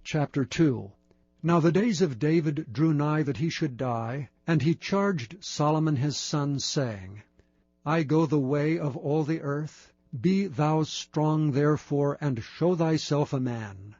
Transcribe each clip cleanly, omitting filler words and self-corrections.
Chapter 2. Now the days of David drew nigh that he should die, and he charged Solomon his son, saying, I go the way of all the earth. Be thou strong therefore, and show thyself a man.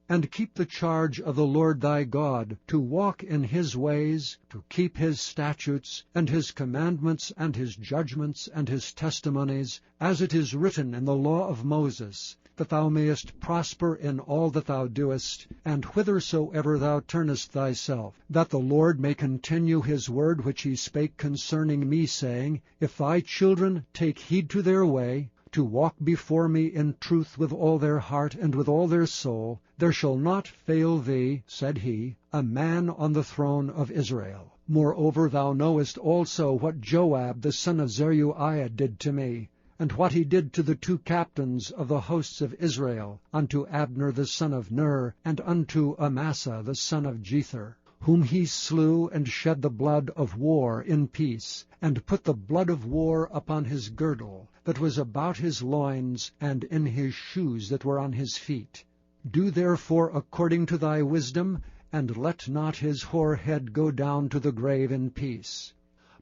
And keep the charge of the Lord thy God, to walk in his ways, to keep his statutes, and his commandments, and his judgments, and his testimonies, as it is written in the law of Moses, that thou mayest prosper in all that thou doest, and whithersoever thou turnest thyself, that the Lord may continue his word which he spake concerning me, saying, If thy children take heed to their way, to walk before me in truth with all their heart and with all their soul, there shall not fail thee, said he, a man on the throne of Israel. Moreover, thou knowest also what Joab the son of Zeruiah did to me, and what he did to the 2 captains of the hosts of Israel, unto Abner the son of Ner, and unto Amasa the son of Jether, whom he slew, and shed the blood of war in peace, and put the blood of war upon his girdle that was about his loins, and in his shoes that were on his feet. Do therefore according to thy wisdom, and let not his hoar head go down to the grave in peace.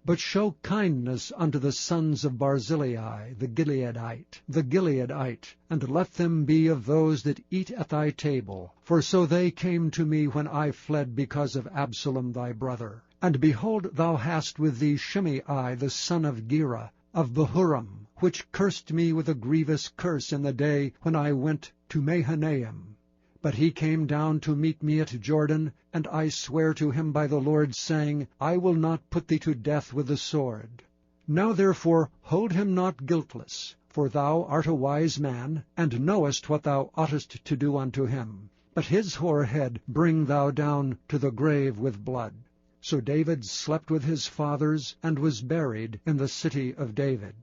But show kindness unto the sons of Barzillai the Gileadite, and let them be of those that eat at thy table. For so they came to me when I fled because of Absalom thy brother. And behold, thou hast with thee Shimei the son of Gera, of Bahurim, which cursed me with a grievous curse in the day when I went to Mahanaim. But he came down to meet me at Jordan, and I swear to him by the Lord, saying, I will not put thee to death with the sword. Now therefore hold him not guiltless, for thou art a wise man, and knowest what thou oughtest to do unto him. But his hoar head bring thou down to the grave with blood. So David slept with his fathers, and was buried in the city of David.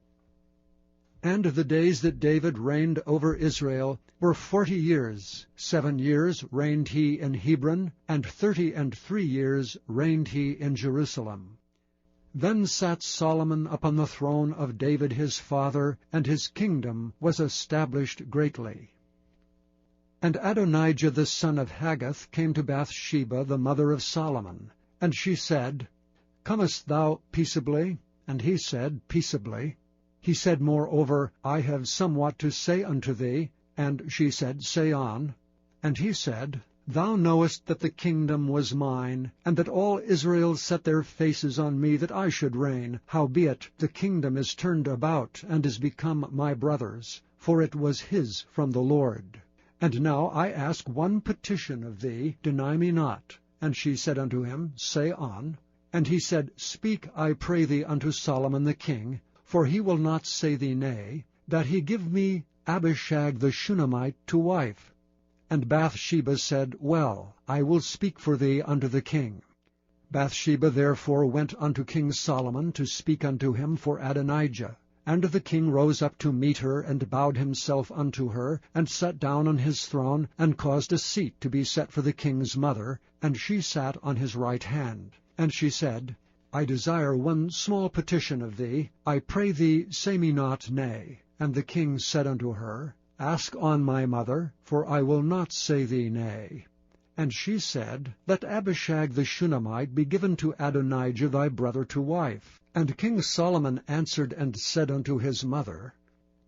And the days that David reigned over Israel were 40 years. 7 years reigned he in Hebron, and 33 years reigned he in Jerusalem. Then sat Solomon upon the throne of David his father, and his kingdom was established greatly. And Adonijah the son of Haggith came to Bathsheba the mother of Solomon. And she said, Comest thou peaceably? And he said, Peaceably. He said moreover, I have somewhat to say unto thee. And she said, Say on. And he said, Thou knowest that the kingdom was mine, and that all Israel set their faces on me that I should reign. Howbeit the kingdom is turned about, and is become my brother's, for it was his from the Lord. And now I ask one petition of thee, deny me not. And she said unto him, Say on. And he said, Speak, I pray thee, unto Solomon the king, for he will not say thee nay, that he give me Abishag the Shunammite to wife. And Bathsheba said, Well, I will speak for thee unto the king. Bathsheba therefore went unto King Solomon to speak unto him for Adonijah. And the king rose up to meet her, and bowed himself unto her, and sat down on his throne, and caused a seat to be set for the king's mother, and she sat on his right hand. And she said, I desire one small petition of thee. I pray thee, say me not nay. And the king said unto her, Ask on, my mother, for I will not say thee nay. And she said, Let Abishag the Shunammite be given to Adonijah thy brother to wife. And King Solomon answered and said unto his mother,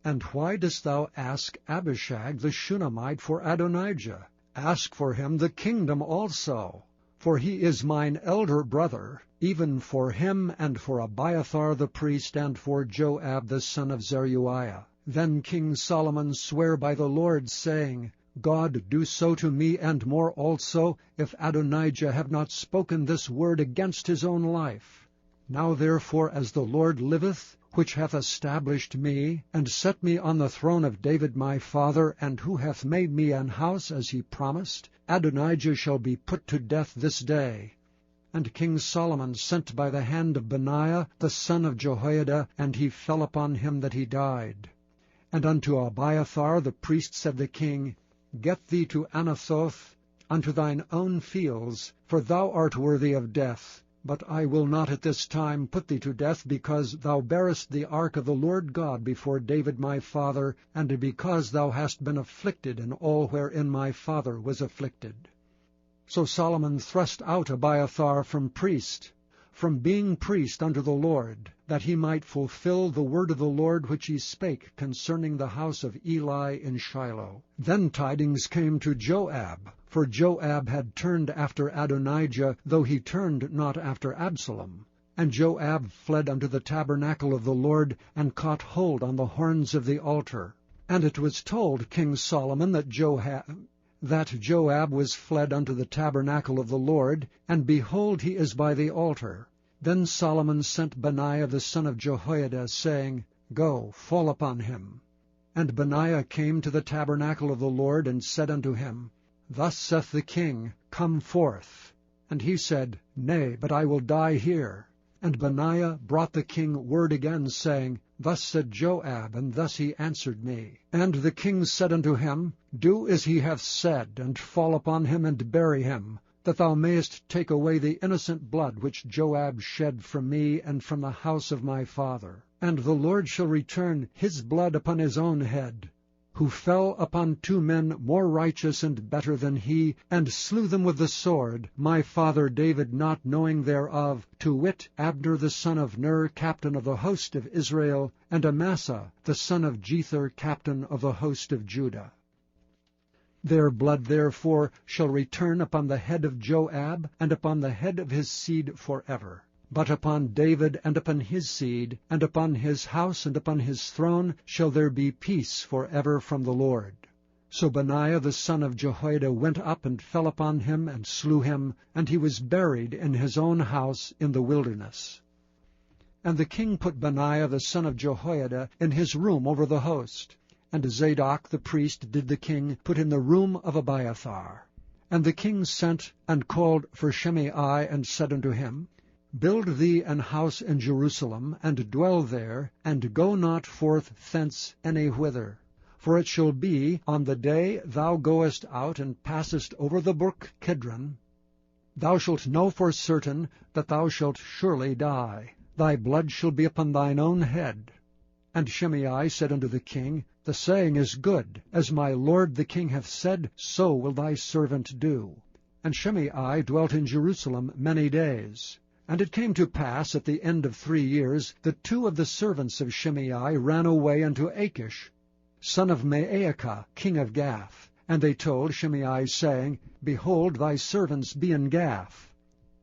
And why dost thou ask Abishag the Shunammite for Adonijah? Ask for him the kingdom also. For he is mine elder brother, even for him, and for Abiathar the priest, and for Joab the son of Zeruiah. Then King Solomon sware by the Lord, saying, God do so to me, and more also, if Adonijah have not spoken this word against his own life. Now therefore, as the Lord liveth, which hath established me, and set me on the throne of David my father, and who hath made me an house as he promised, Adonijah shall be put to death this day. And King Solomon sent by the hand of Benaiah the son of Jehoiada, and he fell upon him that he died. And unto Abiathar the priest said the king, Get thee to Anathoth, unto thine own fields, for thou art worthy of death. But I will not at this time put thee to death, because thou bearest the ark of the Lord God before David my father, and because thou hast been afflicted in all wherein my father was afflicted. So Solomon thrust out Abiathar from being priest unto the Lord, that he might fulfill the word of the Lord which he spake concerning the house of Eli in Shiloh. Then tidings came to Joab, for Joab had turned after Adonijah, though he turned not after Absalom. And Joab fled unto the tabernacle of the Lord, and caught hold on the horns of the altar. And it was told King Solomon that Joab was fled unto the tabernacle of the Lord, and behold, he is by the altar. Then Solomon sent Benaiah the son of Jehoiada, saying, Go, fall upon him. And Benaiah came to the tabernacle of the Lord, and said unto him, Thus saith the king, Come forth. And he said, Nay, but I will die here. And Benaiah brought the king word again, saying, Thus said Joab, and thus he answered me. And the king said unto him, Do as he hath said, and fall upon him, and bury him, that thou mayest take away the innocent blood which Joab shed from me and from the house of my father. And the Lord shall return his blood upon his own head, who fell upon 2 men more righteous and better than he, and slew them with the sword, my father David not knowing thereof, to wit, Abner the son of Ner, captain of the host of Israel, and Amasa the son of Jether, captain of the host of Judah. Their blood therefore shall return upon the head of Joab, and upon the head of his seed forever. But upon David, and upon his seed, and upon his house, and upon his throne, shall there be peace forever from the Lord. So Benaiah the son of Jehoiada went up and fell upon him, and slew him, and he was buried in his own house in the wilderness. And the king put Benaiah the son of Jehoiada in his room over the host, and Zadok the priest did the king put in the room of Abiathar. And the king sent and called for Shimei, and said unto him, Build thee an house in Jerusalem, and dwell there, and go not forth thence any whither. For it shall be, on the day thou goest out and passest over the brook Kidron, thou shalt know for certain that thou shalt surely die. Thy blood shall be upon thine own head. And Shimei said unto the king, The saying is good. As my lord the king hath said, so will thy servant do. And Shimei dwelt in Jerusalem many days. And it came to pass at the end of 3 years, that 2 of the servants of Shimei ran away unto Achish, son of Maacah, king of Gath. And they told Shimei, saying, Behold, thy servants be in Gath.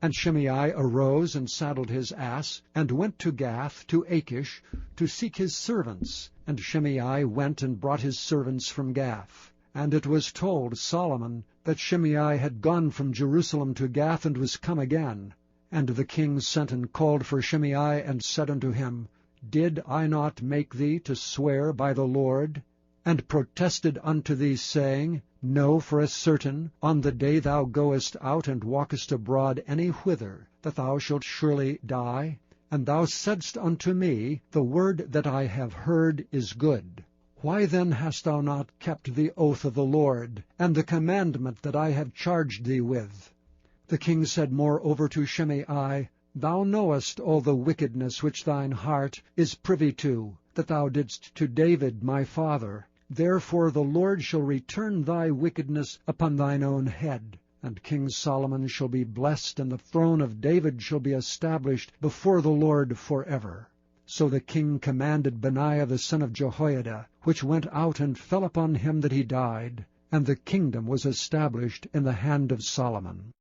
And Shimei arose and saddled his ass, and went to Gath to Achish, to seek his servants. And Shimei went and brought his servants from Gath. And it was told Solomon that Shimei had gone from Jerusalem to Gath, and was come again. And the king sent and called for Shimei, and said unto him, Did I not make thee to swear by the Lord? And protested unto thee, saying, Know for a certain, on the day thou goest out and walkest abroad any whither, that thou shalt surely die? And thou saidst unto me, The word that I have heard is good. Why then hast thou not kept the oath of the Lord, and the commandment that I have charged thee with? The king said moreover to Shimei, Thou knowest all the wickedness which thine heart is privy to, that thou didst to David my father. Therefore the Lord shall return thy wickedness upon thine own head. And King Solomon shall be blessed, and the throne of David shall be established before the Lord forever. So the king commanded Benaiah the son of Jehoiada, which went out and fell upon him that he died, and the kingdom was established in the hand of Solomon.